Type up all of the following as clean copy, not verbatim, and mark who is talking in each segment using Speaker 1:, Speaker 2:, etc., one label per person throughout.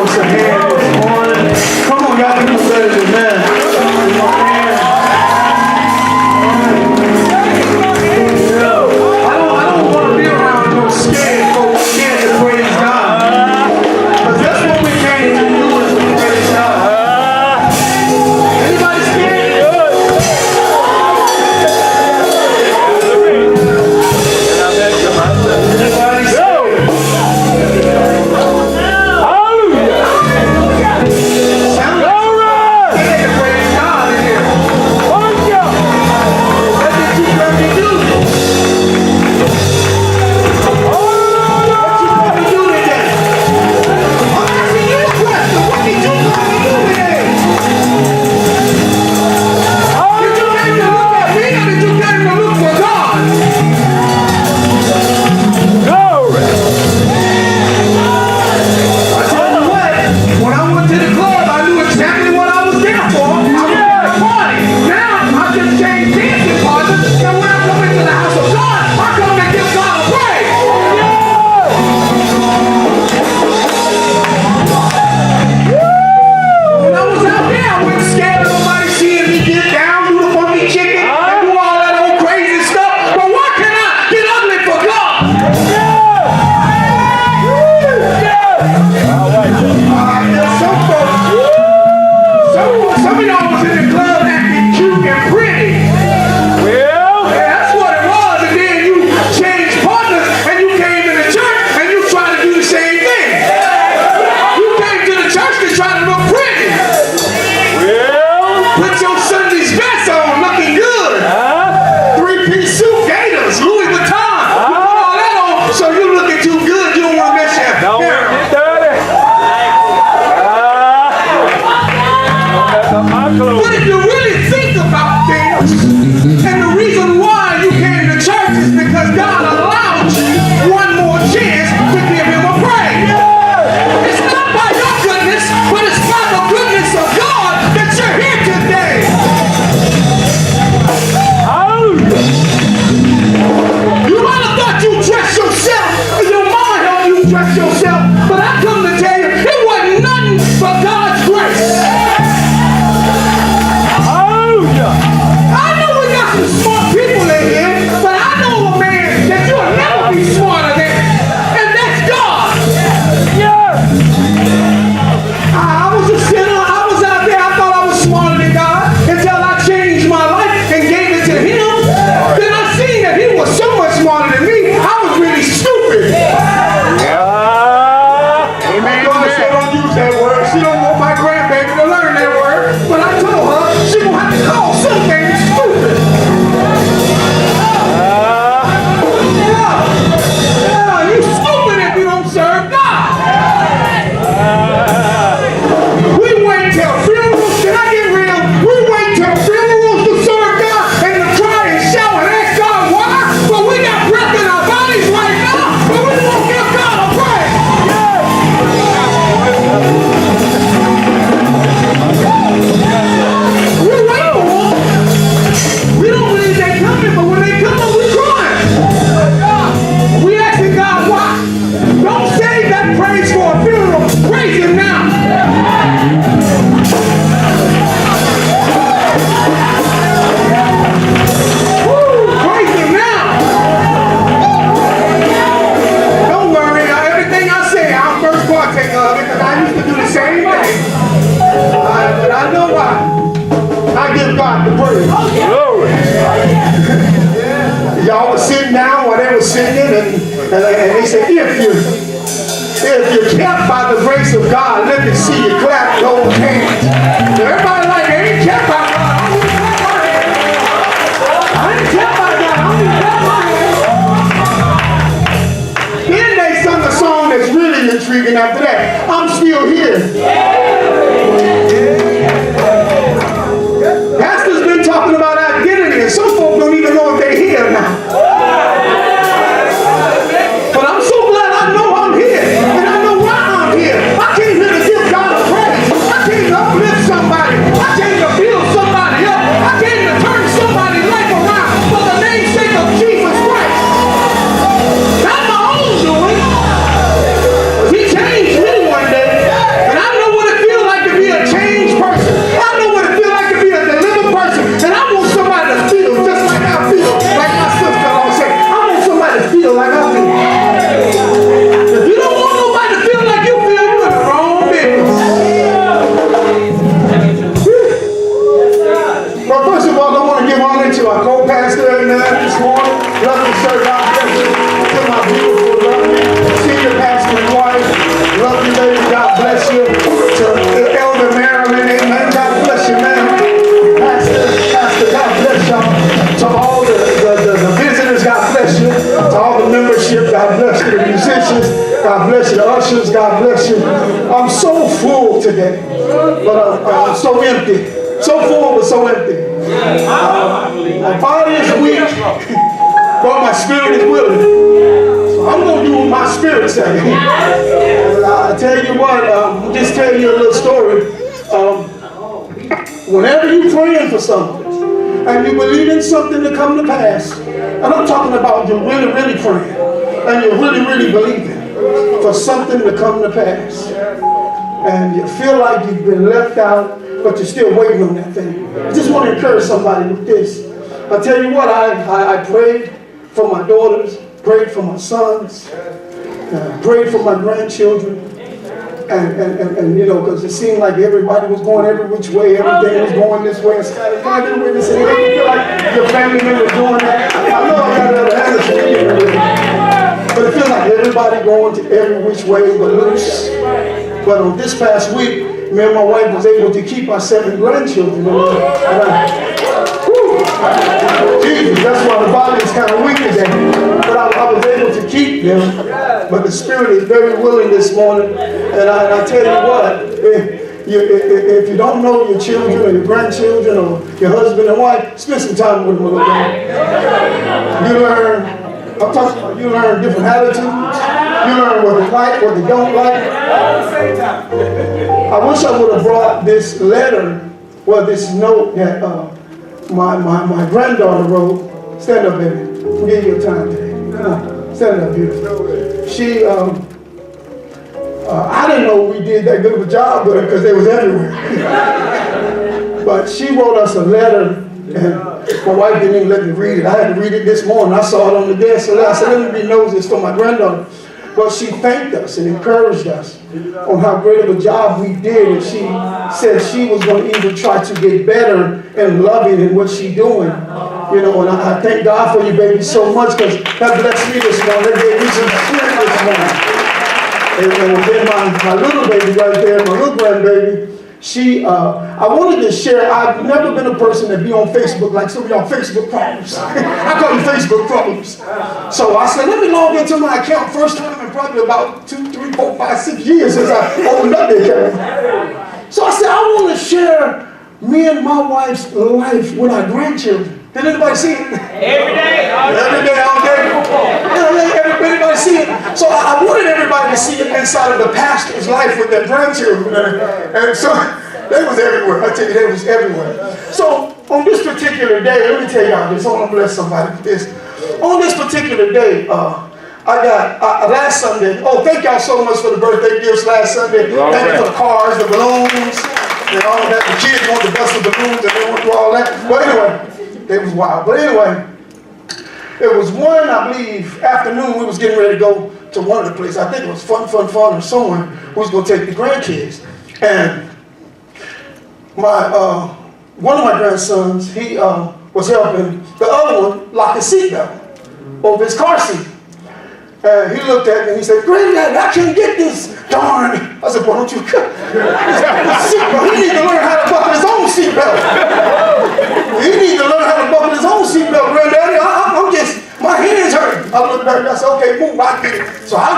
Speaker 1: us a hand this morning. Come on, y'all can do better than that. I don't want to be around no scared folks scared to praise God. Because that's what we came to do, is to praise God. Anybody scared?
Speaker 2: After that, I'm still here. Pastor's been talking about identity, and some folks don't even know if they're here now. But I'm so glad I know I'm here, and I know why I'm here. I came here to give God a praise. I came to uplift somebody. I came to build somebody up. I came to turn somebody's life around for the namesake of Jesus Christ. Not my own doing. He changed me one day, and I musicians, God bless you. The ushers, God bless you. I'm so full today, but I'm so empty. So full, but so empty. My body is weak, but my spirit is willing. So I'm going to do what my spirit says. I tell you what, just tell you a little story. Whenever you're praying for something, and you believe in something to come to pass, and I'm talking about you're really, really praying, and you're really, really believing for something to come to pass, and you feel like you've been left out, but you're still waiting on that thing. I just want to encourage somebody with this. I tell you what, I prayed for my daughters, prayed for my sons, prayed for my grandchildren. And you know, because it seemed like everybody was going every which way, everything was going this way. And Scott, can I get a witness? And you feel like your family members doing that? I know I got other hands, but it feels like everybody going to every which way but loose. But on this past week, me and my wife was able to keep our 7 grandchildren. Jesus, that's why the body is kind of weak today. But I was able to keep them. But the spirit is very willing this morning. And I tell you what, if you don't know your children or your grandchildren or your husband and wife, spend some time with them a little bit. You learn, I'm talking about, you learn different attitudes. You learn what they like, what they don't like. I wish I would have brought this letter, well, this note that my granddaughter wrote. Stand up, baby. We'll give you your time today. Come on. Stand up, beautiful. She, I didn't know we did that good of a job with her because they was everywhere. But she wrote us a letter, and my wife didn't even let me read it. I had to read it this morning. I saw it on the desk, so I said, let me be nosy. It's for my granddaughter. But she thanked us and encouraged us on how great of a job we did. And she said she was going to even try to get better and loving in what she's doing. You know, and I thank God for you, baby, so much, because that blessed me this morning. That gave me some strength this morning. And then my little baby right there, my little grandbaby, she, I wanted to share, I've never been a person that be on Facebook like some of y'all Facebook problems. I call them Facebook problems. So I said, let me log into my account first time in probably about 2, 3, 4, 5, 6 years since I opened up the account. So I said, I want to share me and my wife's life with our grandchildren. Did anybody see it?
Speaker 3: Every day, all day.
Speaker 2: Every day, all day. Everybody see it. So I wanted everybody to see it inside of the pastor's life with their grandchildren. And so they was everywhere. I tell you, they was everywhere. So on this particular day, let me tell y'all this. I want to bless somebody with this. On this particular day, I got, last Sunday, thank y'all so much for the birthday gifts last Sunday. Thank you for the cars, the balloons, and all of that. The kids want to bust the balloons and they want to do all that. But anyway, it was wild. But anyway, it was one, I believe, afternoon we was getting ready to go to one of the places. I think it was Fun or someone who was going to take the grandkids. And one of my grandsons, he was helping the other one lock his seatbelt over his car seat. And he looked at me and he said, Granddad, I can't get this darn. I said, why don't you cut his seatbelt? He needs to learn how to buckle his own seatbelt. He needs to learn how to buckle his own seatbelt, Granddaddy. I'm just, my hands hurt. I looked back and I said, okay, move, I get it. So I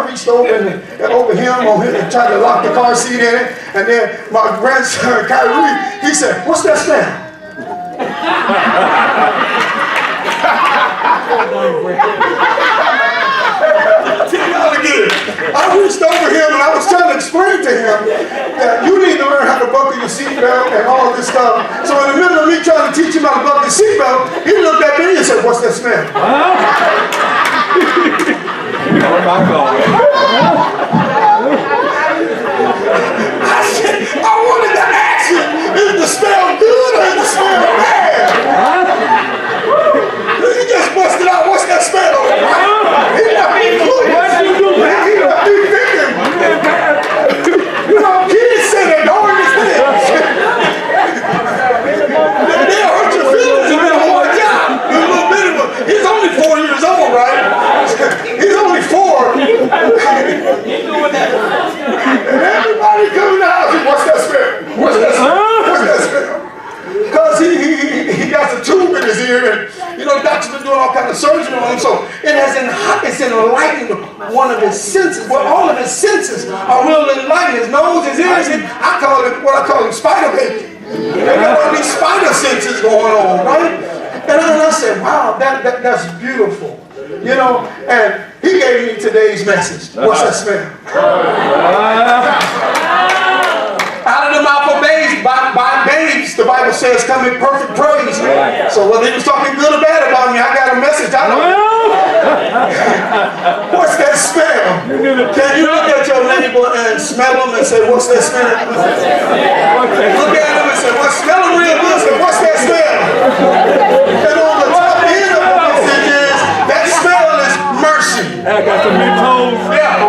Speaker 2: reached over and over him and tried to lock the car seat in it. And then my grandson, Kyrie, he said, what's that smell? I reached over him and I was trying to explain to him that you need to learn how to buckle your seatbelt and all this stuff. So in the middle of me trying to teach him how to buckle his seatbelt, he looked at me and said, what's that smell?
Speaker 3: Oh my God.
Speaker 2: I said, I wanted to ask him, is the smell good or is the smell bad? He just busted out, what's that smell? He left me clueless. He left me thinking. You know, kids say the darndest things. They'll hurt your feelings if they'll hold it down. He's only 4 years old, right? He's only 4. And everybody coming to the house, what's that smell? What's that smell? What's that smell? Because he one of his senses. Well, all of his senses are real enlightened. His nose, his ears, I call him spider baby. They got all these spider senses going on, right? And I said, wow, that's beautiful. You know, and he gave me today's message. What's that smell? Out of the mouth of babes, by babes, the Bible says, come in perfect praise. So whether he was talking good or bad about me, I got a message. I know. What's that smell? Can you look at your neighbor and smell them and say, what's that smell? Look at them and say, smell them real good. Say, what's that smell? And on the top end of the message is, that smell is mercy.
Speaker 3: I got some new toes.
Speaker 2: Yeah.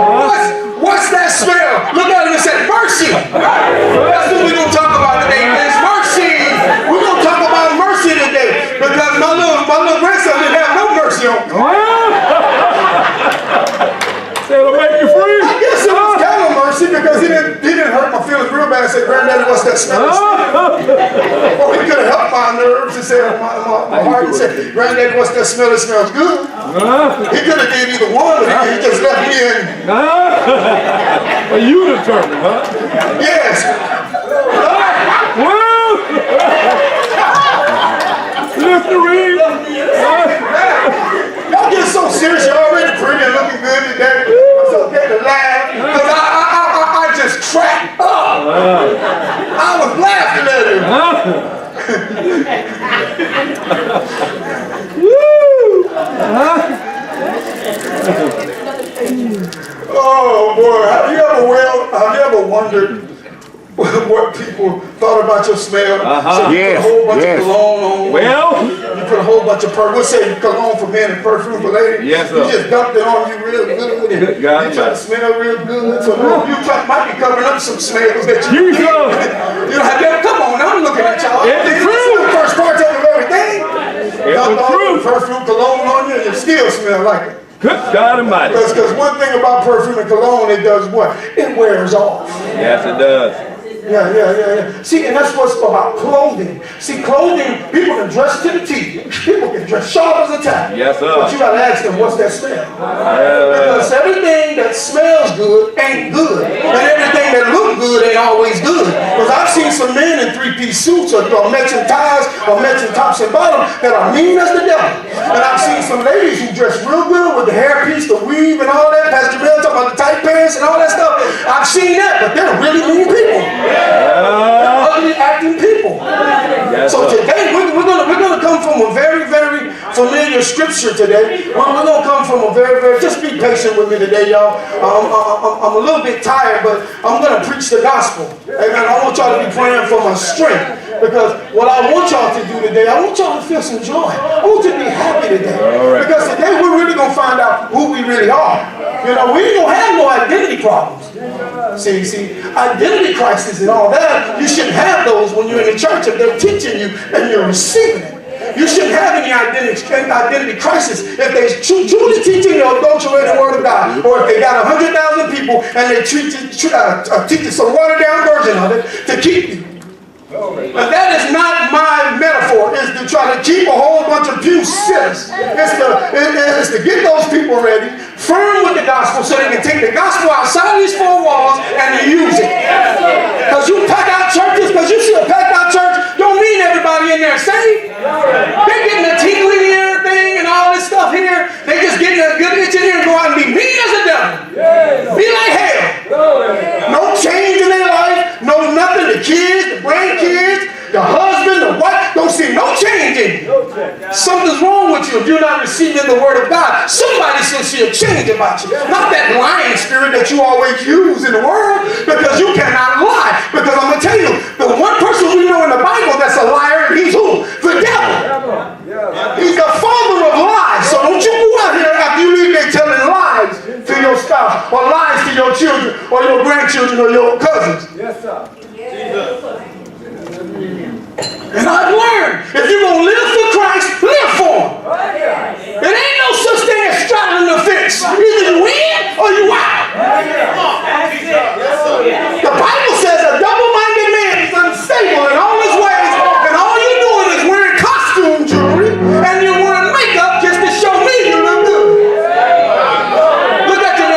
Speaker 2: What's that smell? Look at him and say, mercy. That's what we're going to talk about today. It's mercy. We're going to talk about mercy today. Because my little grandson didn't have no mercy on me.
Speaker 3: It'll make you free.
Speaker 2: I guess it was kind of mercy because he didn't hurt my feelings real bad and say, Granddaddy, what's that smell? Or he could have helped my nerves and said, my heart and said, Granddaddy, what's that smell? It smells good. He could have did either one, but he just left me in.
Speaker 3: Well, you determined, huh?
Speaker 2: Yes.
Speaker 3: Well, Listerine.
Speaker 2: Y'all get so serious. You're already pretty and looking good today. It's okay to laugh. Because I just cracked up. I was laughing at him. Oh boy, have you ever wondered what people thought about your smell? So you put a whole bunch of cologne on.
Speaker 3: Well,
Speaker 2: you put a whole bunch of perfume. We'll say cologne for men and perfume for ladies.
Speaker 3: Yes, sir.
Speaker 2: You just dumped it on you real good. And you try to smell real good. So you might be covering up some smells that you don't have. Come on, now I'm looking at y'all.
Speaker 3: It's true.
Speaker 2: The first part of everything.
Speaker 3: It's true.
Speaker 2: Perfume, cologne on you, and you still smell like it.
Speaker 3: Good God Almighty.
Speaker 2: Because one thing about perfume and cologne, it does what? It wears off.
Speaker 3: Yes, it does.
Speaker 2: Yeah. See, and that's what's about clothing. See, clothing, people can dress to the teeth. People can dress sharp as a tack.
Speaker 3: Yes, sir.
Speaker 2: But you got to ask them, what's that smell? Because everything that smells good ain't good. And everything that looks good ain't always good. Because I've seen some men in three-piece suits or matching ties or matching tops and bottoms that are mean as the devil. And I've seen some ladies who dress real good with the hairpiece, the weave, and all that. Pastor Bill talking about the tight pants and all that stuff. I've seen that, but they're really mean people. Ugly acting people.
Speaker 3: Yes,
Speaker 2: so today we're gonna come from a very, very familiar scripture today. We're gonna come from a very, very, just be patient with me today, y'all. I'm a little bit tired, but I'm gonna preach the gospel. Amen. I want y'all to be praying for my strength. Because what I want y'all to do today, I want y'all to feel some joy. I want you to be happy today. Right. Because today we're really going to find out who we really are. You know, we ain't going to have no identity problems. See, identity crisis and all that, you shouldn't have those when you're in the church if they're teaching you and you're receiving it. You shouldn't have any identity crisis if they're truly teaching the adulterated word of God, or if they got 100,000 people and they teaching some watered down version of it to keep you. But that is not my metaphor. It's to try to keep a whole bunch of pew sitters. It's to get those people ready, firm with the gospel, so they can take the gospel outside these four walls and to use it. Because you pack out churches, because you see a packed out church, don't mean everybody in there saved. They're getting a tingling ear thing and all this stuff here. They just getting a good itch in here and go out and be mean as a devil. Be like hell. No change in their life, no nothing. The kids, the grandkids, the husband, the wife, don't see no change in you. Something's wrong with you if you're not receiving the word of God. Somebody should see a change about you. Not that lying spirit that you always use in the world, because you cannot lie. Because I'm going to tell you, the one person we know in the Bible that's a liar, he's who? The devil. He's the father of lies. So don't you go out here after you leave there telling lies to your spouse, or lies to your children, or your grandchildren, or your cousins. Yes, sir. And I've learned, if you're going to live for Christ, live for Him. There ain't no such thing as straddling the fence. Either you in or you out. The Bible says a double-minded man is unstable in all his ways, and all you're doing is wearing costume jewelry, and you're wearing makeup just to show me you look good. Look at your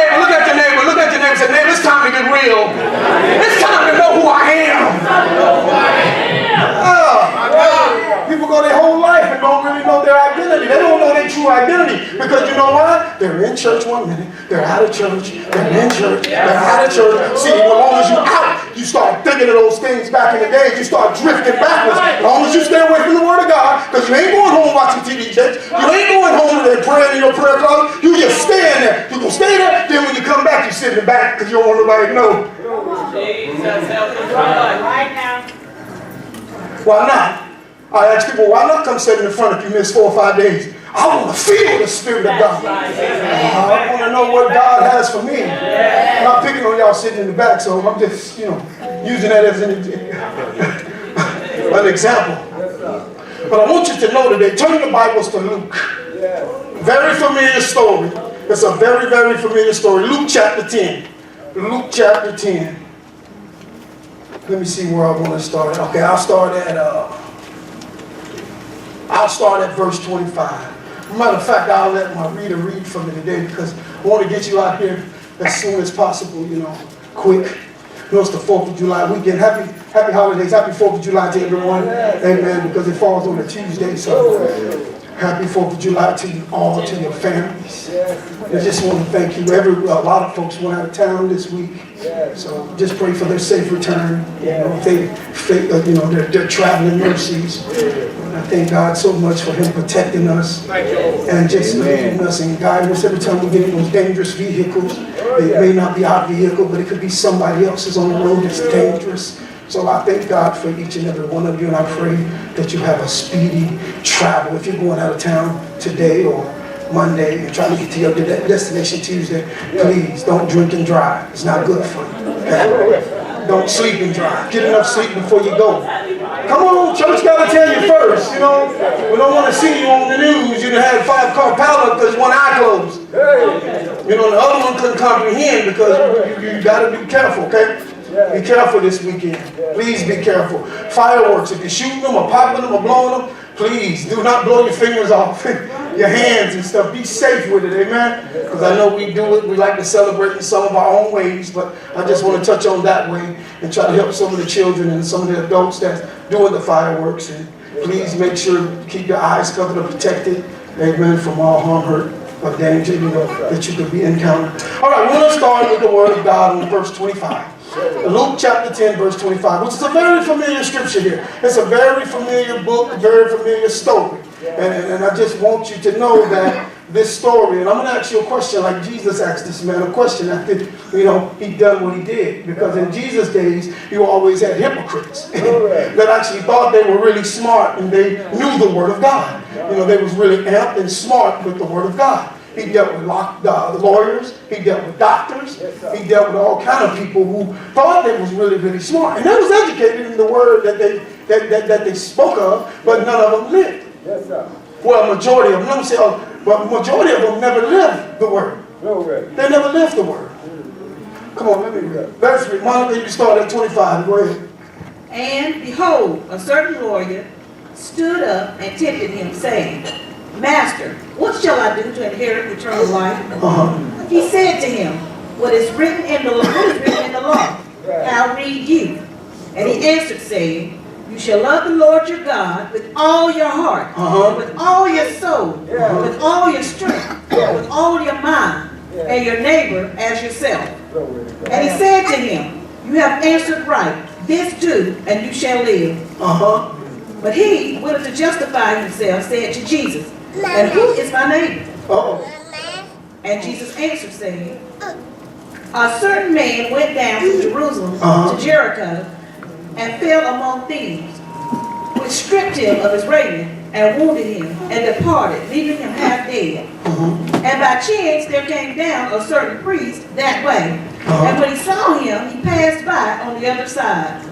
Speaker 2: They're in church one minute, they're out of church, they're in church, they're out of church. See, as long as you're out, you start thinking of those things back in the day, you start drifting backwards. As long as you stay away from the Word of God, because you ain't going home watching TV checks, you ain't going home and praying in your prayer closet, you just staying there. You're going to stay there, then when you come back, you sit in the back because you don't want nobody to know.
Speaker 4: Jesus, help us right now.
Speaker 2: Why not? I ask people, why not come sit in the front if you miss 4 or 5 days? I want to feel the Spirit of God. I want to know what God has for me. I'm not picking on y'all sitting in the back, so I'm just, using that as an example. But I want you to know today, turn the Bibles to Luke. Very familiar story. It's a very, very familiar story. Luke chapter 10. Luke chapter 10. Let me see where I want to start. Okay, I'll start at verse 25. Matter of fact, I'll let my reader read for me today because I want to get you out here as soon as possible, quick. It's the 4th of July weekend. Happy holidays. Happy 4th of July to everyone. Amen. Because it falls on a Tuesday, so happy 4th of July to you all, to your families. I just want to thank you. A lot of folks went out of town this week, so just pray for their safe return. Their traveling mercies. I thank God so much for Him protecting us and just leading us and guiding us every time we get in those dangerous vehicles. It may not be our vehicle, but it could be somebody else's on the road that's dangerous. So I thank God for each and every one of you, and I pray that you have a speedy travel. If you're going out of town today or Monday and trying to get to your destination Tuesday, please don't drink and drive. It's not good for you. Okay? Don't sleep and drive. Get enough sleep before you go. Come on, church got to tell you first. We don't want to see you on the news. You done had a 5-car pileup because one eye closed. The other one couldn't comprehend because you got to be careful, okay? Be careful this weekend. Please be careful. Fireworks, if you're shooting them or popping them or blowing them, please do not blow your fingers off, your hands and stuff. Be safe with it, amen? Because I know we do it. We like to celebrate in some of our own ways, but I just want to touch on that way and try to help some of the children and some of the adults that's doing the fireworks. And please make sure to keep your eyes covered and protected, amen, from all harm, hurt, or danger, that you could be encountered. All right, we're going to start with the Word of God on verse 25. Luke chapter 10, verse 25, which is a very familiar scripture here. It's a very familiar book, a very familiar story. And I just want you to know that this story, and I'm going to ask you a question like Jesus asked this man a question after, he done what he did. Because in Jesus' days, you always had hypocrites that actually thought they were really smart and they knew the Word of God. They was really amped and smart with the Word of God. He dealt with lawyers. He dealt with doctors. He dealt with all kind of people who thought they was really, really smart. And they was educated in the word that they spoke of, but none of them lived.
Speaker 5: Yes, sir.
Speaker 2: Well, majority of them. Let me say, but majority of them never lived the word. They never lived the word. Come on, let me read. Let's read. Monica, you start at 25. Go ahead.
Speaker 4: And behold, a certain lawyer stood up and tempted him, saying, Master, what shall I do to inherit eternal life? He said to him, What is written in the law? How read you? And he answered, saying, You shall love the Lord your God with all your heart, with all your soul, with all your strength, with all your mind, and your neighbor as yourself. And he said to him, You have answered right. This do, and you shall live. But he, willing to justify himself, said to Jesus, And who is my neighbor? And Jesus answered, saying, A certain man went down from Jerusalem to Jericho, and fell among thieves, which stripped him of his raiment, and wounded him, and departed, leaving him half dead. And by chance there came down a certain priest that way, and when he saw him, he passed by on the other side.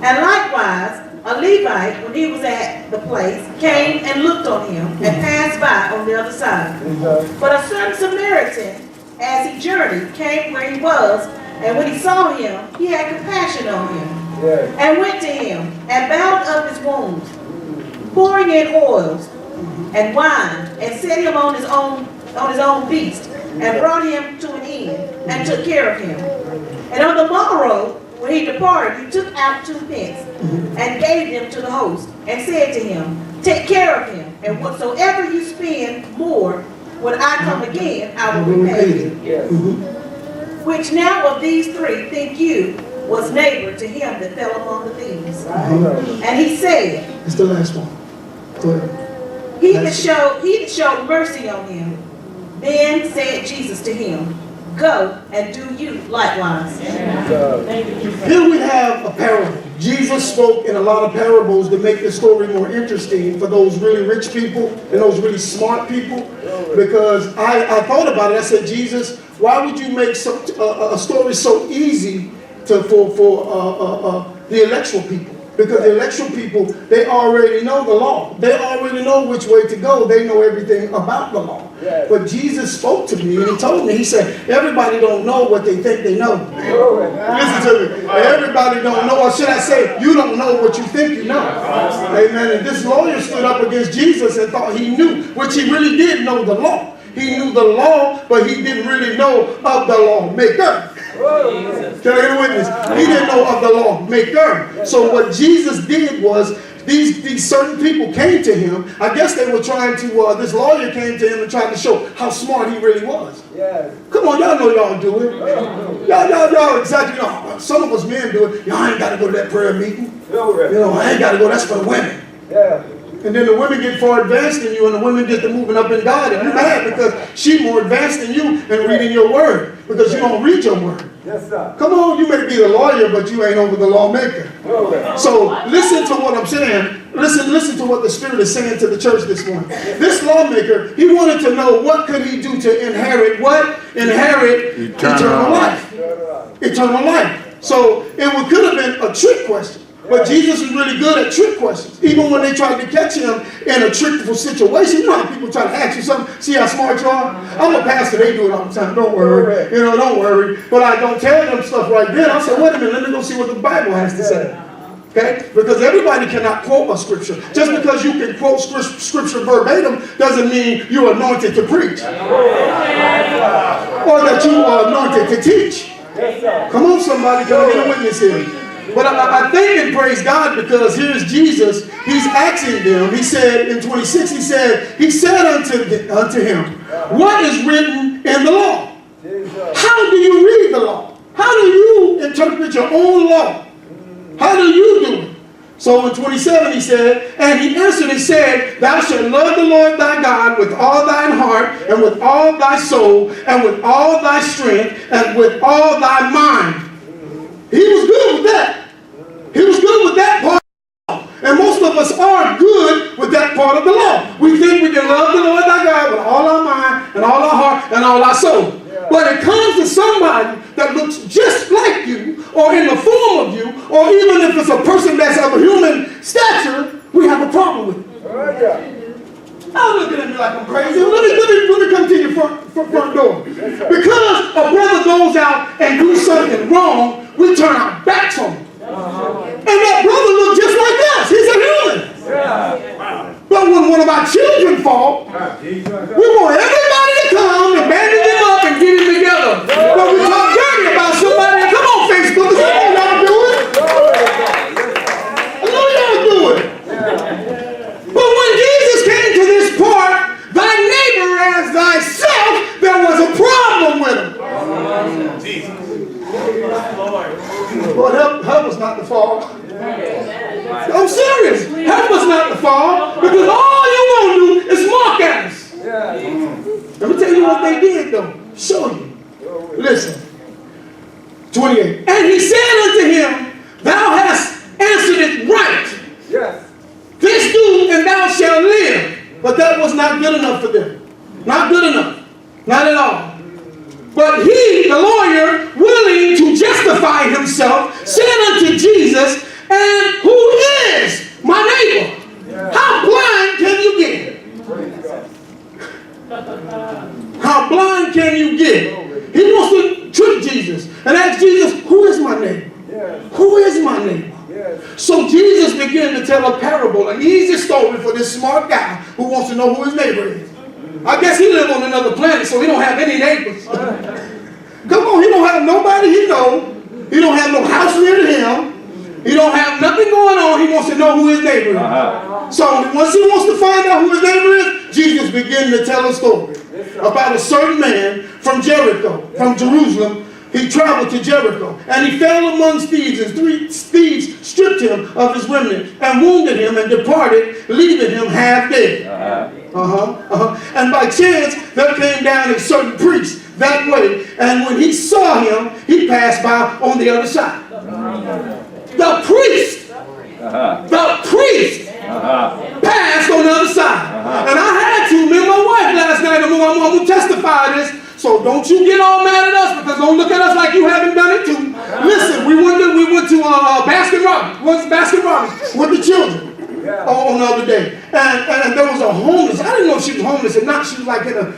Speaker 4: And likewise, a Levite, when he was at the place, came and looked on him, and passed by on the other side. But a certain Samaritan, as he journeyed, came where he was, and when he saw him, he had compassion on him, and went to him, and bound up his wounds, pouring in oils and wine, and set him on his own beast, and brought him to an inn, and took care of him. And on the morrow, when he departed, he took out 2 pence, and gave them to the host, and said to him, Take care of him, and whatsoever you spend more, When I come again, I will repay you. Which now of these three think you was neighbor to him that fell among the thieves? And he said,
Speaker 2: It's the last one. Go ahead.
Speaker 4: he that showed mercy on him. Then said Jesus to him, go and do you likewise.
Speaker 2: Here we have a parable. Jesus spoke in a lot of parables to make the story more interesting for those really rich people and those really smart people. Because I thought about it. I said, Jesus, why would you make a story so easy for the intellectual people? Because the intellectual people, they already know the law. They already know which way to go. They know everything about the law. Yes. But Jesus spoke to me and he told me, he said, everybody don't know what they think they know. Listen to me. Everybody don't know, or should I say, you don't know what you think you know. Amen. And this lawyer stood up against Jesus and thought he knew, which he really did know the law. He knew the law, but he didn't really know of the lawmaker. Can I get a witness? He didn't know of the lawmaker. So what Jesus did was, these certain people came to him. I guess they were trying to, this lawyer came to him and tried to show how smart he really was. Come on, y'all know y'all do it. Y'all exactly know. Some of us men do it. Y'all ain't got to go to that prayer meeting. You know, I ain't got to go. That's for the women. And then the women get far advanced than you, and the women get to moving up in God, and you're mad because she's more advanced than you in reading your word, because you don't read your word. Yes, sir. Come on, you may be the lawyer, but you ain't over the lawmaker. So listen to what I'm saying. Listen to what the Spirit is saying to the church this morning. This lawmaker, he wanted to know what could he do to inherit what? Inherit eternal life. Eternal life. So it could have been a trick question. But Jesus is really good at trick questions. Even when they tried to catch him in a trickful situation, you know how people try to ask you something, see how smart you are? I'm a pastor, they do it all the time, don't worry. You know, don't worry. But I don't tell them stuff right then. I say, wait a minute, let me go see what the Bible has to say. Okay? Because everybody cannot quote a scripture. Just because you can quote scripture verbatim doesn't mean you're anointed to preach. Or that you are anointed to teach. Come on, somebody, can I get a witness here? But I thank and praise God, because here's Jesus. He's asking them. He said in 26, he said unto him, what is written in the law? How do you read the law? How do you interpret your own law? How do you do it? So in 27 he said, and he answered and said, thou shalt love the Lord thy God with all thine heart, and with all thy soul, and with all thy strength, and with all thy mind. He was good with that. He was good with that part of the law. And most of us are good with that part of the law. We think we can love the Lord thy God with all our mind and all our heart and all our soul. But it comes to somebody that looks just like you, or in the form of you, or even if it's a person that's of a human stature, we have a problem with it. Now looking at me like I'm crazy. Let me come to your front door. Because a brother goes out and do something wrong, we turn our backs on him. And that brother looked just like us. He's a human. But when one of our children fall, we want everybody to come and bandage them up and get him together. But we talk dirty about somebody. Come on, Facebook. I know y'all do it. I know y'all do it. But when Jesus came to this part, thy neighbor as thyself, there was a problem with him. Jesus. Lord, help us not to fall. I'm serious. Help us not to fall, because all you want to do is mock at us. Let me tell you what they did, though. Show you. Listen. 28. And he said unto him, thou hast answered it right. Yes. This do, and thou shalt live. But that was not good enough for them. Not good enough. Not at all. But he, the lawyer, willing to justify himself, said unto Jesus, and who is my neighbor? How blind can you get? How blind can you get? He wants to trick Jesus and ask Jesus, who is my neighbor? Who is my neighbor? So Jesus began to tell a parable, an easy story for this smart guy who wants to know who his neighbor is. I guess he lives on another planet, so he don't have any neighbors. Come on, he don't have nobody he know. He don't have no house near him. He don't have nothing going on. He wants to know who his neighbor is. So once he wants to find out who his neighbor is, Jesus began to tell a story. about a certain man from Jericho, from Jerusalem. He traveled to Jericho, and he fell amongst thieves, and 3 thieves stripped him of his remnant, and wounded him, and departed, leaving him half dead. And by chance, there came down a certain priest that way, and when he saw him, he passed by on the other side. The priest passed on the other side. And I had to, me and my wife last night, I'm going to testify this, so don't you get all mad at us, because don't look at us like you haven't done it too. Listen, we went to Baskin Robbins with the children on the other day. And there was a homeless, I didn't know if she was homeless or not. She was like in a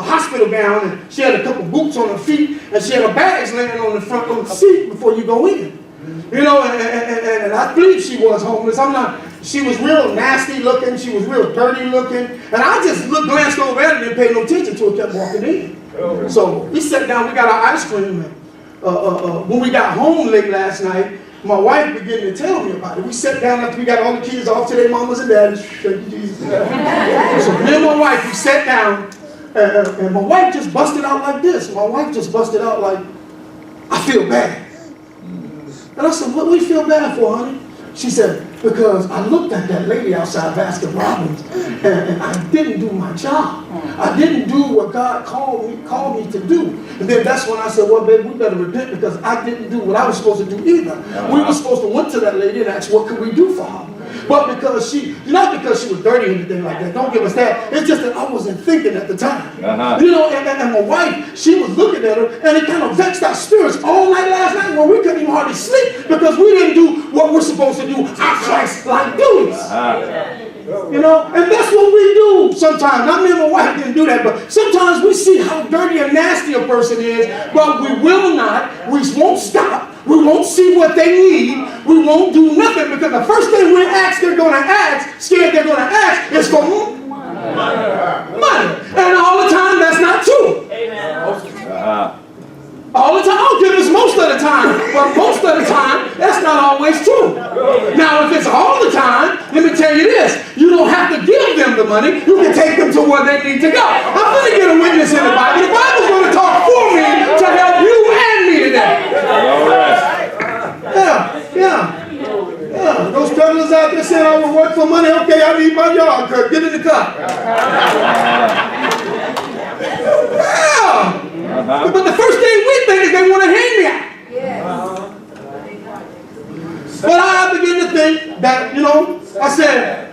Speaker 2: hospital gown, and she had a couple boots on her feet, and she had her bags laying on the front of the seat before you go in. You know, and I believe she was homeless. She was real nasty looking. She was real dirty looking. And I just glanced over at her and didn't pay no attention to her, kept walking in. So we sat down, we got our ice cream. And, when we got home late last night, my wife began to tell me about it. We sat down after we got all the kids off to their mamas and daddies. Thank you, Jesus. So me and my wife, we sat down, and my wife just busted out like this. My wife just busted out like, I feel bad. And I said, what do you feel bad for, honey? She said, because I looked at that lady outside Baskin Robbins, and I didn't do my job. I didn't do what God called me to do. And then that's when I said, well, baby, we better repent, because I didn't do what I was supposed to do either. We were supposed to went to that lady and ask, what could we do for her? But because not because she was dirty or anything like that, don't give us that. It's just that I wasn't thinking at the time. You know, and my wife, she was looking at her, and it kind of vexed our spirits all night last night, where we couldn't even hardly sleep, because we didn't do what we're supposed to do, our Christ-like duties. You know, and that's what we do sometimes. Not me and my wife didn't do that, but sometimes we see how dirty and nasty a person is, but we will not, we won't stop. We won't see what they need. We won't do nothing, because the first thing we ask, they're going to ask, scared they're going to ask, is for money. And all the time, that's not true. All the time, I'll give us most of the time, but most of the time, that's not always true. Now, if it's all the time, let me tell you this, you don't have to give them the money, you can take them to where they need to go. I'm going to get a witness in the Bible. The Bible's going to talk for me to help you and me today. Yeah. Those peddlers out there saying, I will work for money, okay, I need my yard cut, get in the car. But the first thing we think is they want to hand me out. But I begin to think that, you know, I said,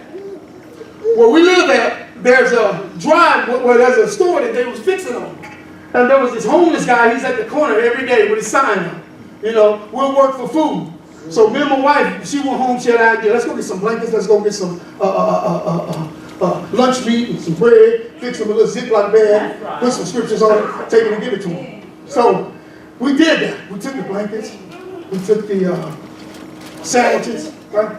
Speaker 2: where we live at, there's a drive where there's a store that they was fixing on. And there was this homeless guy, he's at the corner every day with his sign up. You know, we'll work for food. So me and my wife, she went home, she had an idea, let's go get some blankets, let's go get some lunch meat and some bread, fix them a little Ziploc bag, put some scriptures on it, take it and give it to them. So we did that. We took the blankets, we took the sandwiches, right?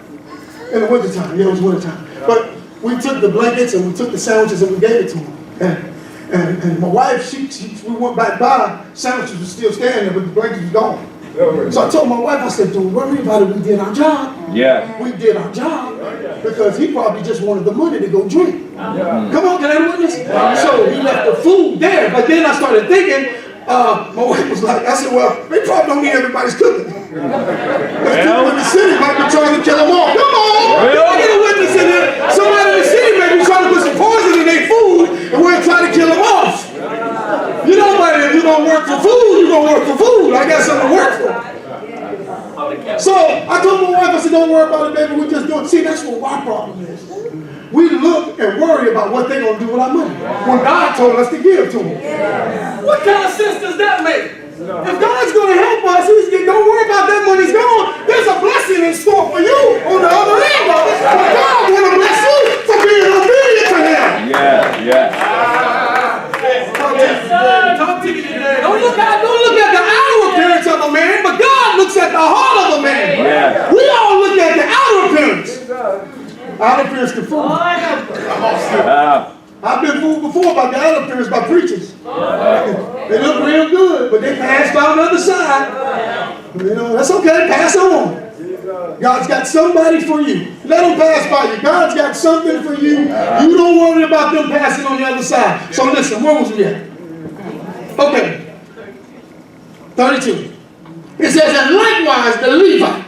Speaker 2: In the wintertime, yeah, it was wintertime. But we took the blankets and we took the sandwiches and we gave it to them. And my wife, we went back by, sandwiches were still standing there, but the blankets was gone. So I told my wife, I said, don't worry about it, we did our job.
Speaker 3: Yeah.
Speaker 2: We did our job, because he probably just wanted the money to go drink. Come on, can I witness? So he left the food there, but then I started thinking, my wife was like, I said, well, they probably don't need everybody's cooking. Because people in the city might be trying to kill them all. Come on, can I get a witness in there? Somebody in the city may be trying to put some poison in their food, and we're trying to kill them off. You know, but if you're going to work for food, you're going to work for food. I got something to work for. So I told my wife, I said, don't worry about it, baby. We just do it. See, that's what our problem is. We look and worry about what they're going to do with our money, when God told us to give to them. What kind of sense does that make? If God's going to help us, don't worry about that money's gone. There's a blessing in store for you on the other end of it. But God want to bless you for being obedient to Him. Talk to you today. Don't look at the outer appearance of a man, but God looks at the heart of a man. We all look at the outer appearance. Outer appearance can fool. I've been fooled before about the outer appearance by preachers. They look real good, but they pass by on the other side. You know, that's okay, pass on. God's got somebody for you. Let them pass by you. God's got something for you. You don't worry about them passing on the other side. So listen, where was we at? Okay. 32. It says, and likewise the Levite,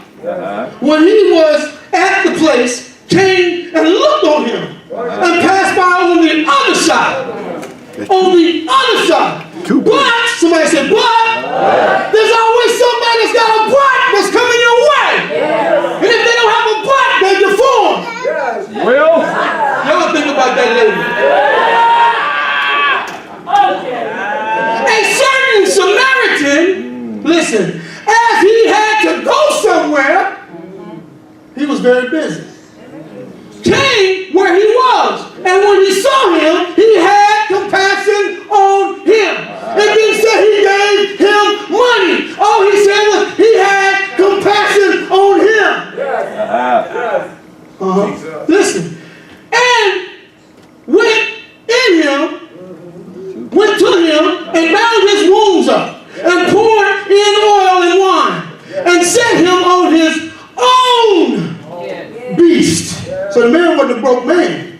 Speaker 2: when he was at the place, came and looked on him and passed by on the other side. On the other side. But, somebody said, but, there's always somebody that's got a but that's coming your way. And if they don't have a but, they deform.
Speaker 3: Well,
Speaker 2: Y'all think about that later. A certain Samaritan, listen, as he had to go somewhere, he was very busy. Came where he was, and when he saw him, he had compassion on him. It didn't say he gave him money. All he said was he had compassion on him. Listen, and went to him, and bound his wounds up, and poured in oil and wine, and set him on his own beast. So the man wasn't a broke man.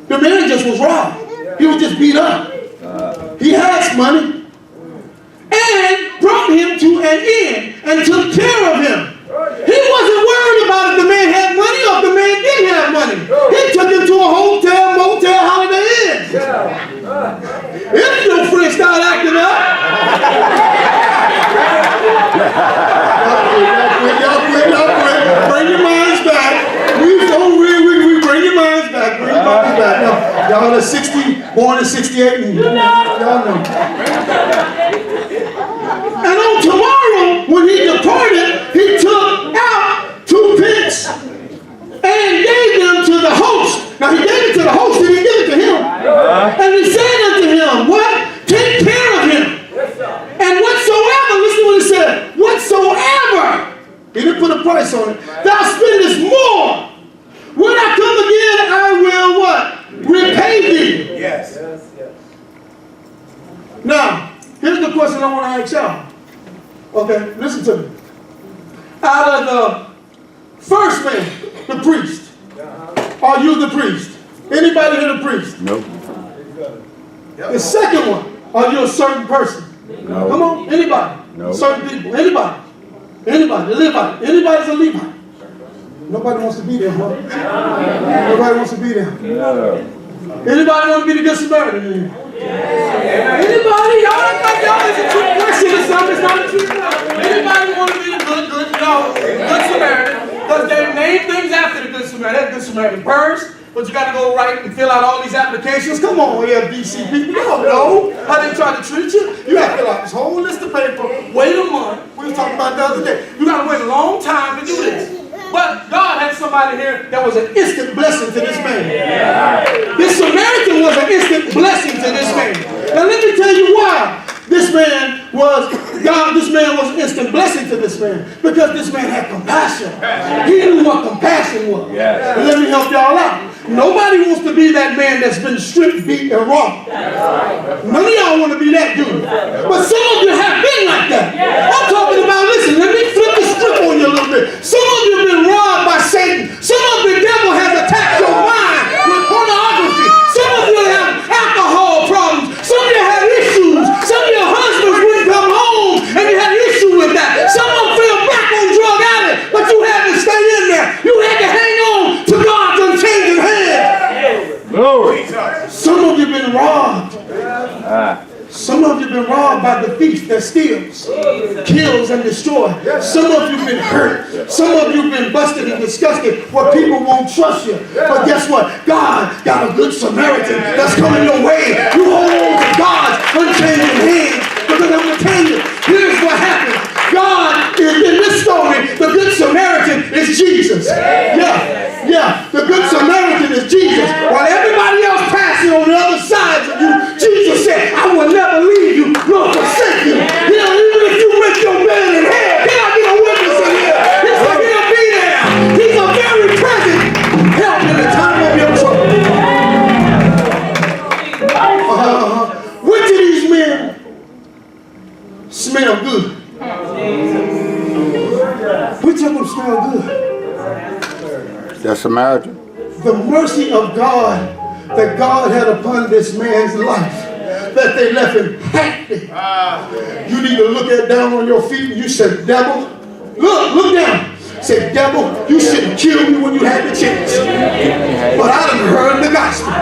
Speaker 2: The man just was robbed. He was just beat up. He had some money. And brought him to an inn and took care of him. He wasn't worried about if the man had money or if the man didn't have money. He took him to a hotel, motel, Holiday Inn. If your friend started acting up, y'all quit. Bring your minds back. We bring your minds back. Bring your minds back. No, y'all are 60, born in 68. And y'all know. And on tomorrow, when he departed, he took out 2 pence and gave them to the host. Now he gave it to the host, he didn't give it to him. And he said unto him, what? Take care of him. And whatsoever, listen to what he said, whatsoever, he didn't put a price on it, thou spendest more. When I come again, I will what? Repay thee.
Speaker 1: Yes.
Speaker 2: Now, here's the question I want to ask y'all. Okay, listen to me. Out of the first man, the priest, are you the priest? Anybody here the priest?
Speaker 3: nope.
Speaker 2: The second one, are you a certain person?
Speaker 3: No.
Speaker 2: Come on, anybody?
Speaker 3: No.
Speaker 2: Certain people, anybody? Anybody, a Levite. Anybody's a Levite. Nobody wants to be there, huh? Nobody wants to be there. Anybody want to be the Good Samaritan? Anybody? Y'all act like y'all is a trick question or something. It's not a trick question. Anybody want to be the good Samaritan? Because they name things after the Good Samaritan. That Good Samaritan first, but you got to go right and fill out all these applications. Come on, FDC people. Y'all know how they try to treat you. You got to fill out this whole list of paper. Wait a month. We were talking about the other day. You got to wait a long time to do this. But God had somebody here that was an instant blessing to this man. This Samaritan was an instant blessing to this man. Now let me tell you why this man was an instant blessing to this man. Because this man had compassion. He knew what compassion was. And let me help y'all out. Nobody wants to be that man that's been stripped, beat, and robbed. None of y'all want to be that dude. But some of you have been like that. I'm talking about, listen, let me flip the script on you a little bit. Some of you have been robbed by Satan. Some of the devil has attacked your mind with pornography. Some of you have alcohol problems. Some of you have issues. Some of your husbands wouldn't come home and you had an issue with that. Some of them fell back on drug addict, but you had to stay in there. You had to hang on to God's unchanging hand.
Speaker 3: Glory.
Speaker 2: Some of you have been robbed. Some of you have been robbed by the thief that steals, kills, and destroys. Some of you have been hurt. Some of you have been busted and disgusted where people won't trust you. But guess what? God got a good Samaritan that's coming your way. You hold on to God's unchanging hand. Because I'm going to tell you, here's what happened. God is in this story, the Good Samaritan is Jesus. Yeah, the Good Samaritan is Jesus. While everybody else passing on the other sides of you, Jesus said, I will never leave you nor forsake you. You know, even if you make your bed in hell, can I get a witness in here? He said he'll be there. He's a very present help in the time of your trouble. Which of these men smell good? Which of them smell good?
Speaker 5: That Samaritan.
Speaker 2: The mercy of God that God had upon this man's life, that they left him happy. You need to look at down on your feet and you said, devil, look down. Say, devil, you shouldn't kill me when you had the chance. But I done heard the gospel. I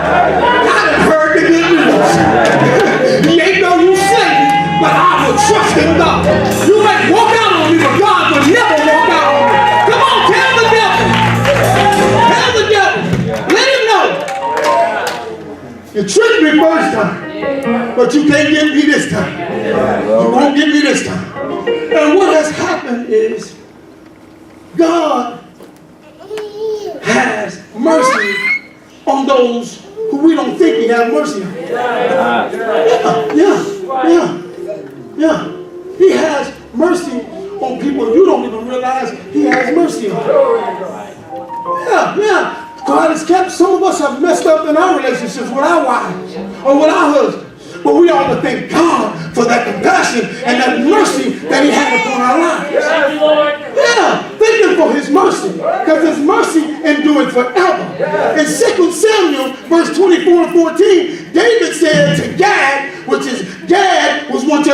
Speaker 2: done heard the good news. He ain't no use saving, but I will trust in God. You might walk out on me, but God will never walk out on me. Come on, tell the devil. Tell the devil. Let him know. You tricked me first time, but you can't get me this time. You won't get me this time. And what has happened is God has mercy on those who we don't think he has mercy on. Yeah. He has mercy on people you don't even realize he has mercy on. Yeah. God has kept, some of us have messed up in our relationships with our wives or with our husbands. But we ought to thank God for that compassion and that mercy that he had upon our lives. Yeah, thank him for his mercy, because his mercy endureth forever. In 2 Samuel, verse 24 and 14, David said to Gad, which is Gad was one of the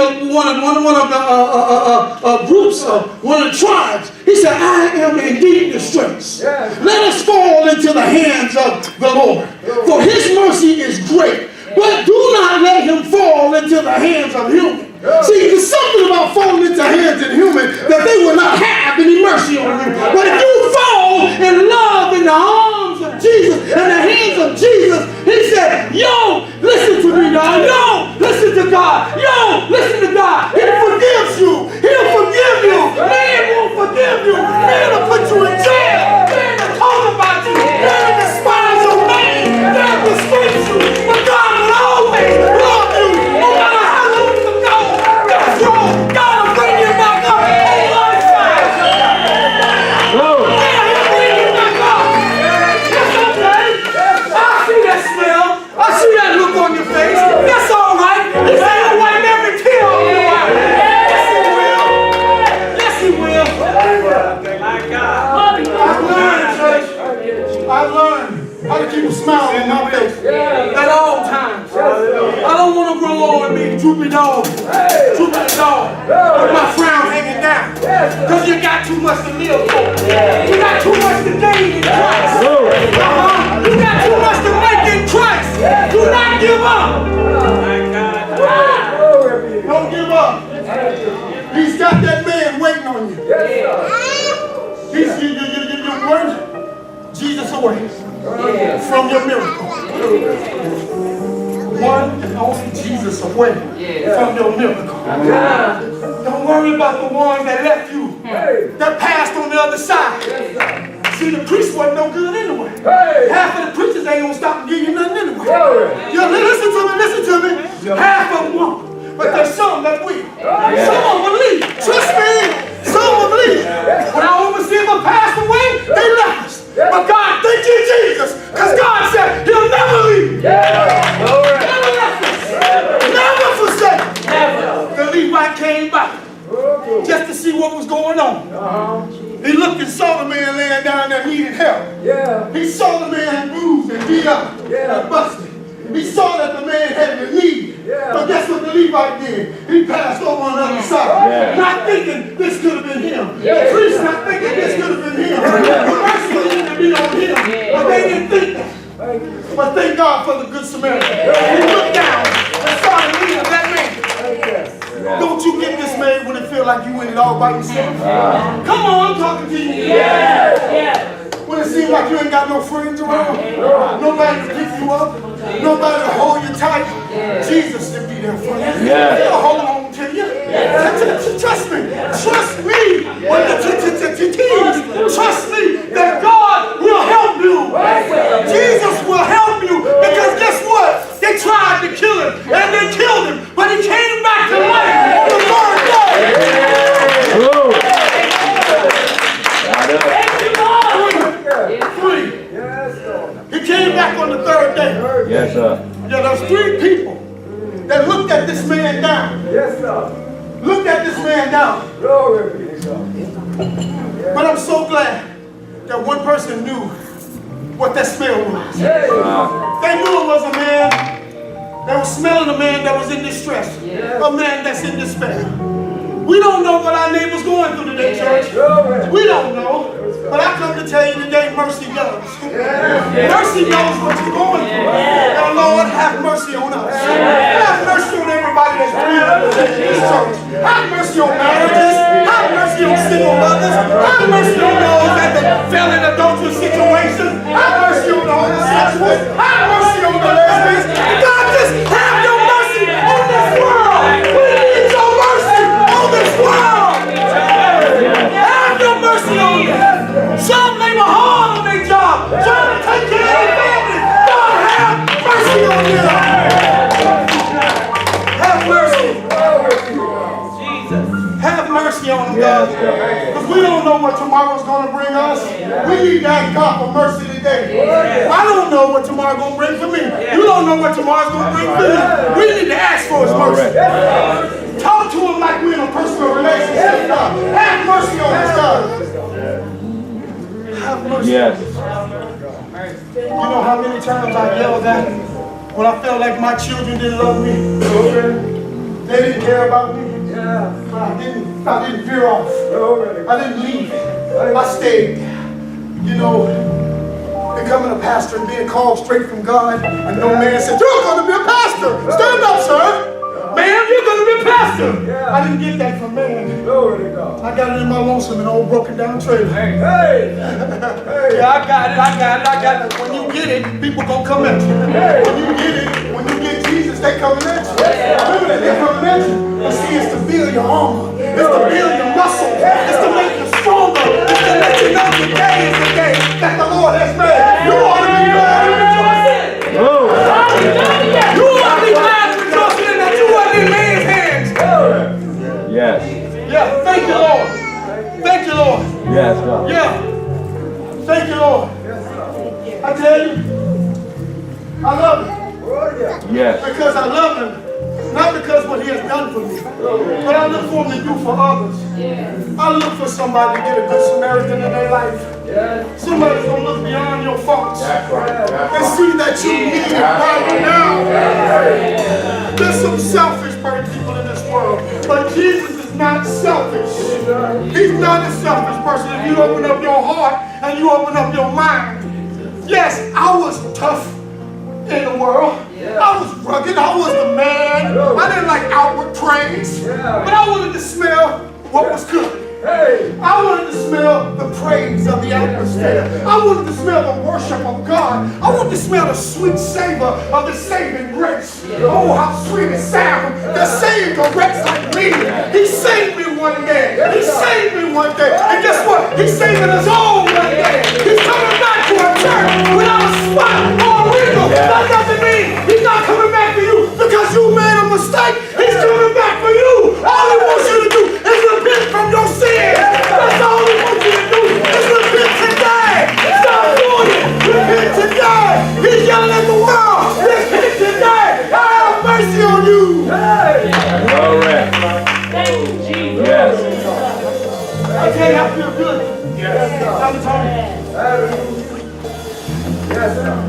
Speaker 2: groups, one of the tribes. He said, I am indeed distressed. Let us fall into the hands of the Lord, for his mercy is great. But do not let him fall into the hands of human. See, there's something about falling into hands of human that they will not have any mercy on you. But if you fall in love in the arms of Jesus, in the hands of Jesus, he said, yo, listen to me, y'all. Yo, listen to God. Yo, listen to God. He forgives you. He'll forgive you. Man won't forgive you. Man will put you in jail. Man will talk about you. Man will despise your name. Man will disgrace you. But God will always love you, no matter how long you go. That's wrong. God will bring you back up. Yeah, he'll bring you back up. That's okay. I see that smell. I see that look on your face. That's all right. He said he'll wipe every tear off your eye. Yes, he will. Yes, he will. I've learned, church. I've learned how to keep a smile on my face at all times. I don't want to grow old and be droopy dog, with my frown hanging down. Because you got too much to live for. You got too much to gain in Christ. You got too much to make in Christ. Do not give up. Don't give up. He's got that man waiting on you. You're worth Jesus away from your miracle. One and only Jesus away from your miracle. Don't worry about the ones that left you, that passed on the other side. See, the priest wasn't no good anyway. Half of the preachers ain't gonna stop and give you nothing anyway. You listen to me. Half of them won't. But there's some that will. Some of them will leave. Trust me. Some will leave. When our overseer passed away, they left us. But God, thank you, Jesus. Because God said he'll never leave. Never left us. Never forsake. The Levite came back just to see what was going on. He looked and saw the man laying down there needing help. He saw the man bruised and beat up and busted. He saw that the man had the need. But guess what the Levite did? He passed over on the other side. Not thinking this could have been him. The priest not thinking this could have been him. The mercy needed to be on him. But they didn't think that. But thank God for the good Samaritan. He looked down and saw the need of that man. Don't you get dismayed when it feels like you in it all by yourself. Come on, I'm talking to you. When it seems like you ain't got no friends around, nobody to pick you up, nobody to hold you tight, Jesus will be there for you. He'll hold on to you. Trust me. Trust me. Trust me that God will help you. Jesus will help you, because guess what? They tried to kill him and they killed him, but he came back to life on the third day. He came back on the third day.
Speaker 5: Yes, sir.
Speaker 2: Yeah, there's 3 people that looked at this man down.
Speaker 3: Yes, sir.
Speaker 2: Looked at this man down.
Speaker 3: Glory be to God.
Speaker 2: But I'm so glad that one person knew what that smell was. They knew it was a man. They were smelling a man that was in distress. A man that's in despair. We don't know what our neighbor's going through today, church. We don't know. But I come to tell you today, mercy does. Mercy knows what you're going through. And Lord, have mercy on us. Have mercy on everybody that's breathing in this church. Have mercy on marriages. Have mercy on single mothers. Have mercy on those that fell in adulterous situations. Have mercy on the homosexuals. Have mercy on the lesbians. God, just have your mercy on this world. We need your mercy on this world. Have your mercy on them. Some labor hard on their job, trying to take care of their family. God, have mercy on them. Have mercy. Have mercy on them, God. Because we don't know what tomorrow's going to bring us. We need to ask God for mercy today. I don't know what tomorrow's going to bring for me. You don't know what tomorrow's going to bring for you. We need to ask for His mercy. Talk to Him like we're in a personal relationship, God. Have mercy on us, God. Have mercy.
Speaker 3: Yes.
Speaker 2: You know how many times I yelled at Him when I felt like my children didn't love me. They didn't care about me. But I didn't veer off. I didn't leave. I stayed. You know, becoming a pastor and being called straight from God, and no man said, "You're going to be a pastor. Stand up, sir. Man, you're going to be a pastor." I didn't get that from man. I got it in my lonesome and old broken down trailer. Yeah, I got it. When you get it, people gonna come at you. When you get Jesus, they coming at you. They're coming at you. But see, it's to build your armor. It's to build your muscle. It's to make you stronger. It's to let you know today is the day that the Lord has made. You ought to be glad and rejoicing. You ought to be glad and rejoicing that you are in man's hands.
Speaker 3: Yes.
Speaker 2: Yeah, thank you, Lord. Thank you, Lord.
Speaker 3: Yes, God.
Speaker 2: Yeah. Thank you, Lord. I tell you, I love Him.
Speaker 3: Yes.
Speaker 2: Because I love Him. Not because what He has done for me, but I look for Him to do for others. I look for somebody to get a good Samaritan in their life. Somebody's going to look beyond your faults and see that you need it right now. There's some selfish people in this world, but Jesus is not selfish. He's not a selfish person. If you open up your heart and you open up your mind. Yes, I was tough in the world. I was rugged. I was the man. I didn't like outward praise, but I wanted to smell what was good. I wanted to smell the praise of the atmosphere. I wanted to smell the worship of God. I wanted to smell the sweet savor of the saving grace. Oh, how sweet it sounds. The saved a wretch like me. He saved me one day. He saved me one day. And guess what? He's saving us all one day. He's coming back to our church without a spot or a wrinkle. That doesn't mean He's not coming back for you because you made a mistake. He's coming back for you. All He wants you to do is repent from your sins. That's all He wants you to do is repent today. Stop doing it. Repent today. He's yelling at the world. Repent today. I have mercy on you.
Speaker 3: All right.
Speaker 5: Thank you, Jesus.
Speaker 3: Yes.
Speaker 2: I tell you, I feel good.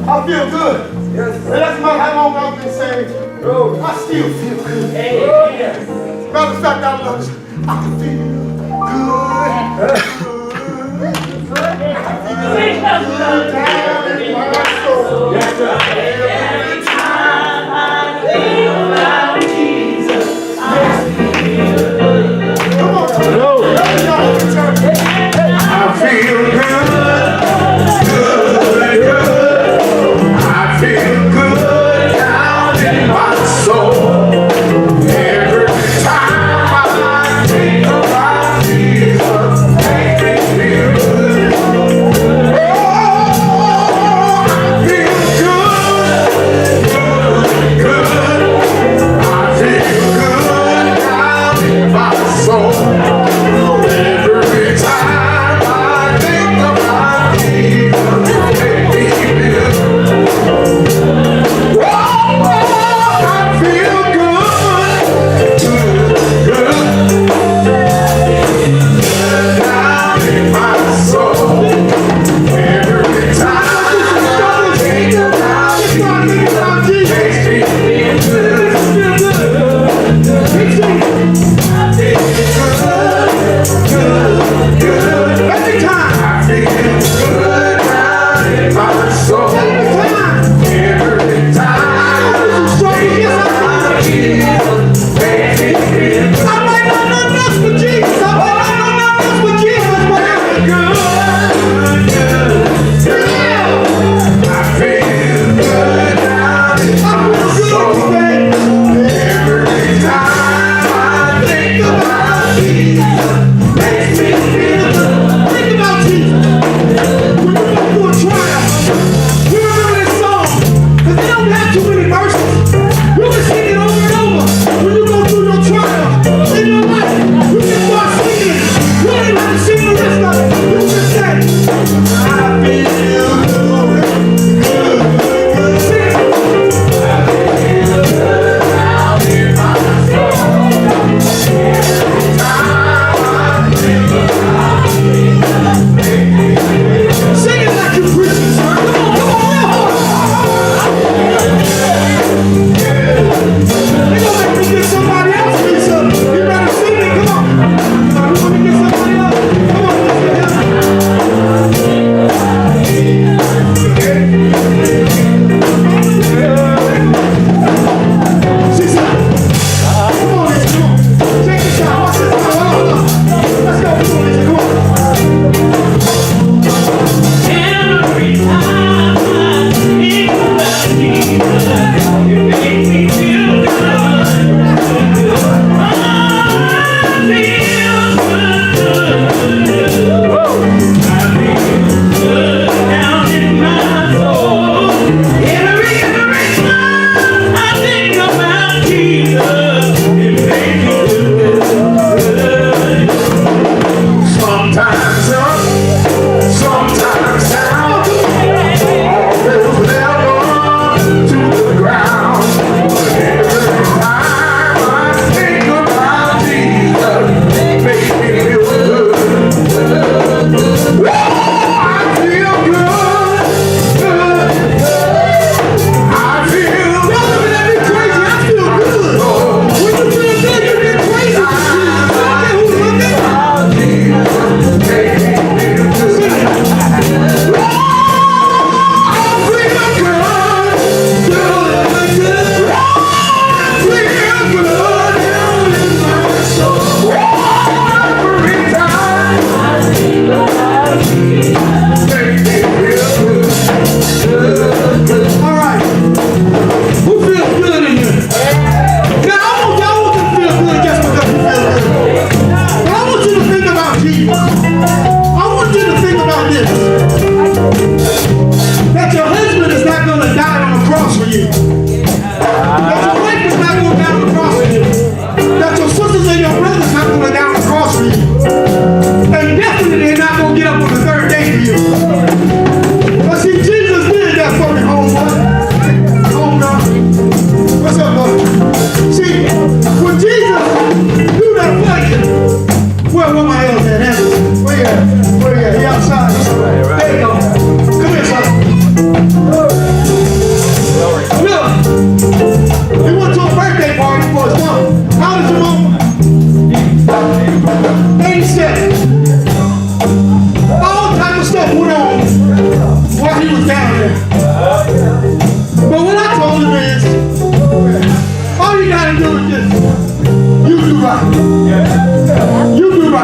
Speaker 2: I feel good. It doesn't matter how long I've been saved. I still feel good. Matter of fact, I love you. I feel good. Down in my soul. Every time I think about Jesus, I feel good. Come on, I feel good. Good. I feel good down in my soul. Every time I think about Jesus, makes me feel good. Oh, I feel good.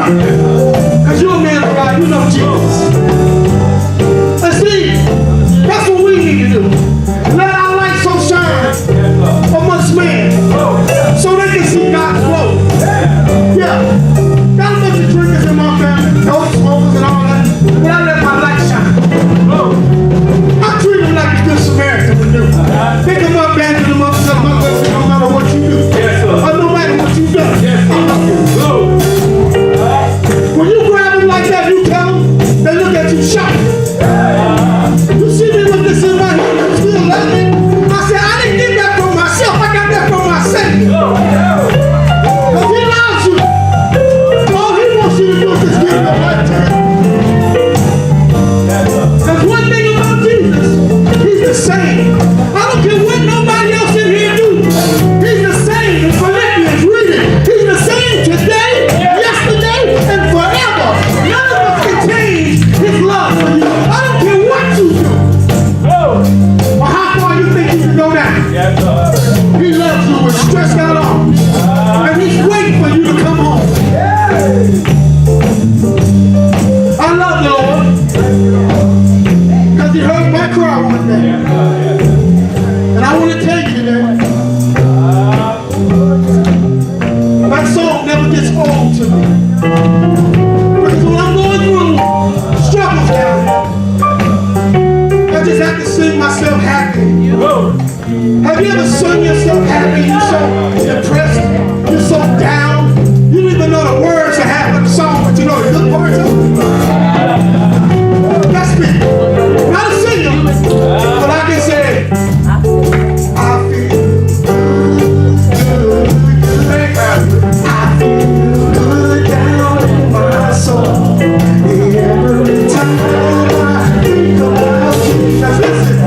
Speaker 2: God. Because you're a man of God. You know Jesus. And see, that's what we need to do. Let our light so shine amongst men so they can see God's glory. Yeah. Got a bunch of drinkers in my family, no smokers and all that. But I let my light shine. I treat them like a good Samaritan would do. Pick them up, bandage them up, tell them no matter what you do. Or no matter what you do. When you grab them like that, you tell them, they look at you shocked. You see me with this in my hand, you still love me? I said, I didn't get that from myself, I got that from my Savior. Because he loves you. All he wants you to do is just give him a lifetime. There's one thing about Jesus, he's the same. I don't care what nobody else in here do. He's the same. In Philippians, read it. He's the same today, yesterday, and forever. None of us can change his love for you. I don't care what you do. Or how far you think you can go down. He loves you with stretched out arms. And he's waiting for you to come home. I love the Lord. Because he heard my cry one day. And I want to tell you today, that song never gets old to me. Because when I'm going through struggles down there, I just have to sing myself happy. Have you ever sung yourself happy? You're so depressed, you're so down, you don't even know the words of half of the song, but you know the good parts of it. That's me. Not a singer, but I can say, I feel good. I feel good down in my soul. Every time I think about Jesus. Listen,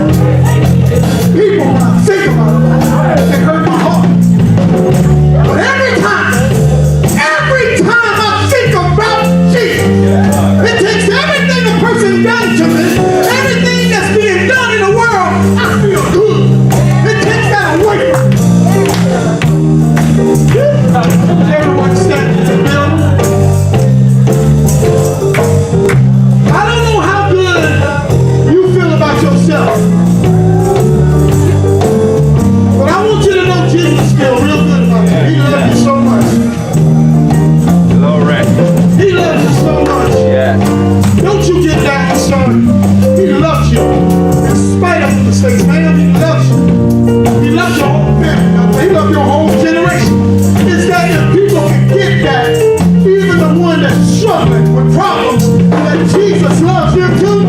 Speaker 2: people when I think about it, they hurt my heart. But every time I think about Jesus, it takes everything a person done to me, everything that's being done in the world, I feel good. It takes that away. Everyone standing in the building. I don't know how good you feel about yourself, but I want you to know Jesus feels real good about you. He loves you so much. He loves you so much. Don't you get down, son. He loves you. In spite of the mistakes, man, he loves you. He loves your whole family. He loves your whole generation. It's that if people can get that, even the one that's struggling with problems, that Jesus loves you too,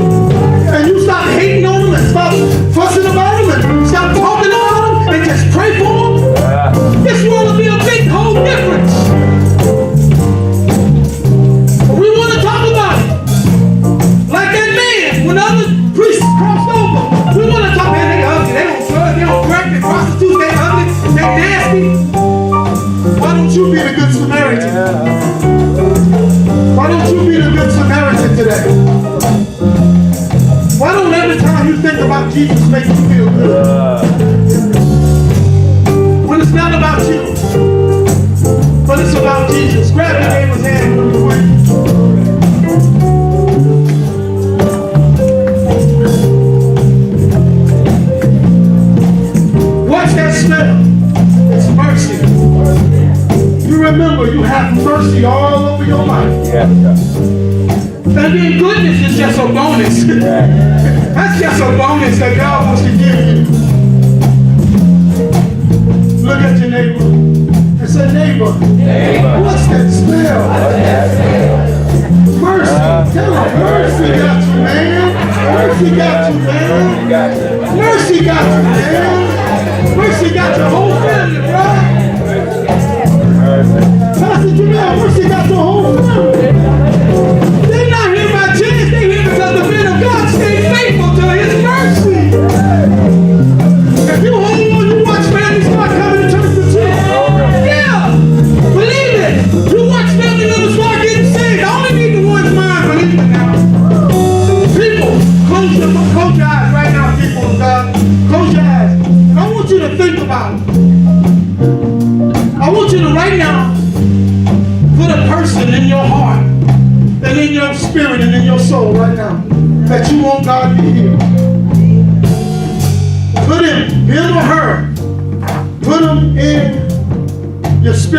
Speaker 2: and you stop hating on them and stop fussing about them and stop talking about them and just pray for them, this world will be a big whole difference. But we want to talk about it. Like that man, when other priests crossed over, we want to talk, man, they ugly, they don't drug, they don't drink, they prostitute, they ugly, they nasty. Why don't you be the good Samaritan? Why don't you be the good Samaritan today? Why don't every time you think about Jesus make you feel good? When it's not about you, but it's about Jesus. Grab your neighbor's hand when you're waiting. What's that smell? It's mercy. You remember you have mercy all over your life. And then goodness is just a bonus. That's just a bonus that God wants to give you. Look at your neighbor and say, neighbor, what's that smell? Mercy. Tell him, mercy got you, man. Mercy got you, man. Mercy got you, man. Mercy got your whole family, bro. Pastor Jamel, mercy got your whole family. They're not here by chance, they're here because the man of God stayed faithful to his mercy. If you hold on, you watch family start coming to church with you. Yeah, believe it. You watch family members start getting saved. I only need the one's mind, believe it now. People, close your eyes right now, people of God. Close your eyes. And I want you to think about it.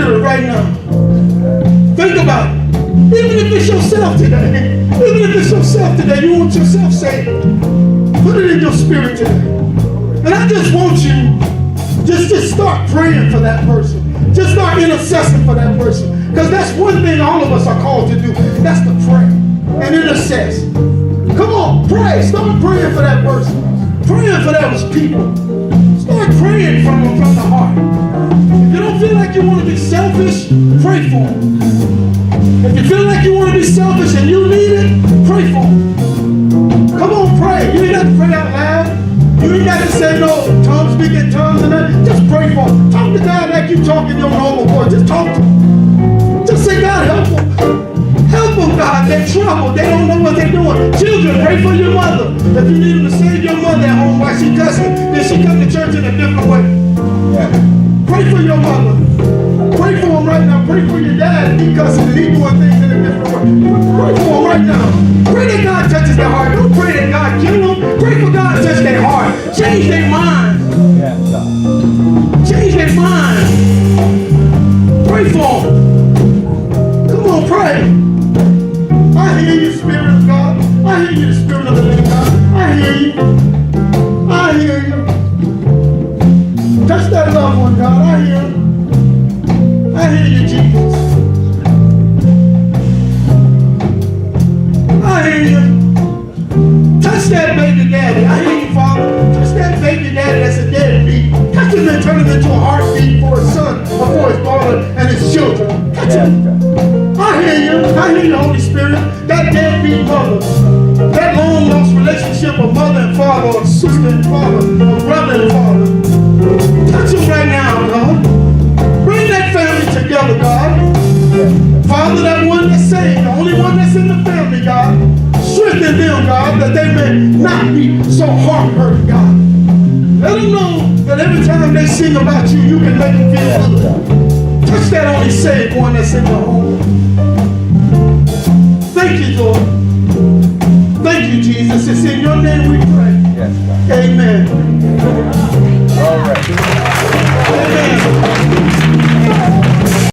Speaker 2: spirit right now. Think about it. Even if it's yourself today, even if it's yourself today, you want yourself saved. Put it in your spirit today. And I just want you just start praying for that person. Just start intercessing for that person. Because that's one thing all of us are called to do. That's to pray and intercess. Come on, pray. Start praying for that person. Praying for those people. Start praying from the heart. If you don't feel like you want to be selfish, pray for them. If you feel like you want to be selfish and you need it, pray for them. Come on, pray. You ain't got to pray out loud. You ain't got to say no tongues, speak in tongues and that. Just pray for them. Talk to God like you talk in your normal voice. Just talk to them. Just say, God, help them. Help them, God. They're in trouble. They don't know what they're doing. Children, pray for your mother. If you need them to save your mother at home while she's cussing, then she come to church in a different way. Pray for your mother. Pray for him right now. Pray for your dad. He cussing and he doing things in a different way. Pray for him right now. Pray that God touches their heart. Don't pray that God kill them. Pray for God to touch their heart. Change their mind. Change their mind. Pray for them. Come on, pray. I hear you, Spirit of God. I hear you, the Spirit of the living God. I hear you. I hear you. Touch that loved one, God. I hear you. I hear you, Jesus. I hear you. Touch that baby daddy. I hear you, Father. Touch that baby daddy that's a deadbeat. Touch him and turn him into a heartbeat for his son or for his daughter and his children. Touch him. I hear you. I hear you, Holy Spirit. That deadbeat mother. That long lost relationship of mother and father, or sister and father, or brother and father. Touch him right now, God. Bring that family together, God. Father, that one that's saved, the only one that's in the family, God. Strengthen them, God, that they may not be so heart-hurt, God. Let them know that every time they sing about you, you can make them feel good. Touch that only saved one that's in the home.